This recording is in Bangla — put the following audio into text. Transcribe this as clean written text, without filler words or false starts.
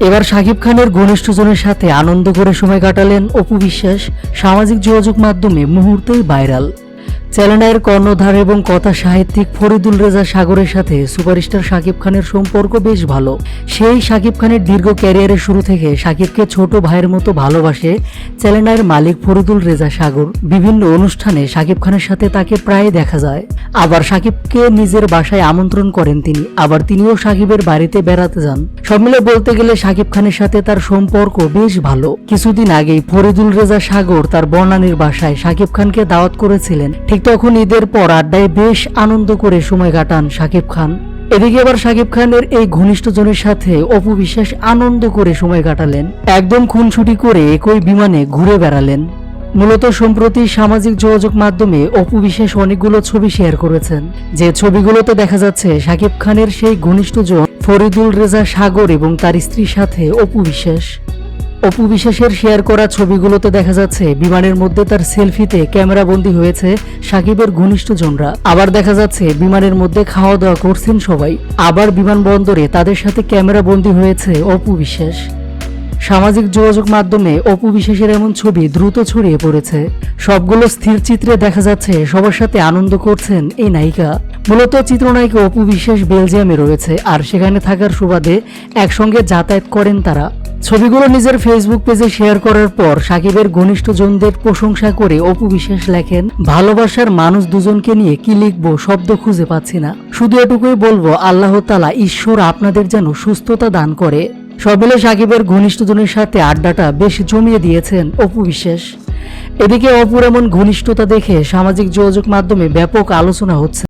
এবার শাকিব খানের ঘনিষ্ঠজনের সাথে আনন্দ করে সময় কাটালেন অপু বিশ্বাস। সামাজিক যোগাযোগ মাধ্যমে মুহূর্তেই ভাইরাল। চ্যানেলের কর্ণধার এবং কথা সাহিত্যিক ফরিদুল রেজা সাগরের সাথে সুপারস্টার শাকিব খানের সম্পর্ক বেশ ভালো। সেই শাকিব খানের দীর্ঘ ক্যারিয়ারের শুরু থেকে শাকিবকে ছোট ভাইয়ের মতো ভালোবাসে চ্যানেলের মালিক ফরিদুল রেজা সাগর। বিভিন্ন অনুষ্ঠানে শাকিব খানের সাথে তাকে প্রায় দেখা যায়। আবার শাকিবকে নিজের বাসায় আমন্ত্রণ করেন তিনি, আবার তিনিও শাকিবের বাড়িতে বেড়াতে যান। সব মিলে বলতে গেলে শাকিব খানের সাথে তার সম্পর্ক বেশ ভালো। কিছুদিন আগেই ফরিদুল রেজা সাগর তার বনানীর বাসায় শাকিব খানকে দাওয়াত করেছিলেন। ঠিক তখন ঈদের পর আড্ডায় বেশ আনন্দ করে সময় কাটান শাকিব খান। এদিকে আবার শাকিব খানের এই ঘনিষ্ঠজনের সাথে অপু বিশ্বাস আনন্দ করে সময় কাটালেন। একদম খুনসুটি করে একই বিমানে ঘুরে বেড়ালেন। মূলত সম্প্রতি সামাজিক যোগাযোগ মাধ্যমে অপু বিশ্বাস অনেকগুলো ছবি শেয়ার করেছেন, যে ছবিগুলোতে দেখা যাচ্ছে শাকিব খানের সেই ঘনিষ্ঠজন ফরিদুল রেজা সাগর এবং তার স্ত্রীর সাথে অপু বিশ্বাস। অপু বিশ্বাসের শেয়ার করা ছবিগুলোতে দেখা যাচ্ছে বিমানের মধ্যে তার সেলফিতে ক্যামেরা বন্দী হয়েছে শাকিবের ঘনিষ্ঠজনরা। আবার দেখা যাচ্ছে বিমানের মধ্যে খাওয়া দাওয়া করছেন সবাই। আবার বিমানবন্দরে তাদের সাথে ক্যামেরা বন্দী হয়েছে অপু বিশ্বাস। সামাজিক যোগাযোগ মাধ্যমে অপু বিশ্বাসের এমন ছবি দ্রুত ছড়িয়ে পড়েছে। সবগুলো স্থির চিত্রে দেখা যাচ্ছে সবার সাথে আনন্দ করছেন এই নায়িকা। মূলত চিত্রনায়িকা অপু বিশ্বাস বেলজিয়ামে রয়েছে, আর সেখানে থাকার সুবাদে একসঙ্গে যাতায়াত করেন তারা। ছবিগুলো নিজের ফেসবুক পেজে শেয়ার করার পর শাকিবের ঘনিষ্ঠজনদের প্রশংসা করে অপু বিশ্বাস লেখেন, ভালোবাসার মানুষ দুজনকে নিয়ে কি লিখবো শব্দ খুঁজে পাচ্ছি না, শুধু এটুকুই বলবো আল্লাহ তাআলা ঈশ্বর আপনাদের যেন সুস্থতা দান করে। সব মিলে শাকিবের ঘনিষ্ঠজনের সাথে আড্ডাটা বেশ জমিয়ে দিয়েছেন অপু বিশ্বাস। এদিকে অপুর এমন ঘনিষ্ঠতা দেখে সামাজিক যোগাযোগ মাধ্যমে ব্যাপক আলোচনা হচ্ছে।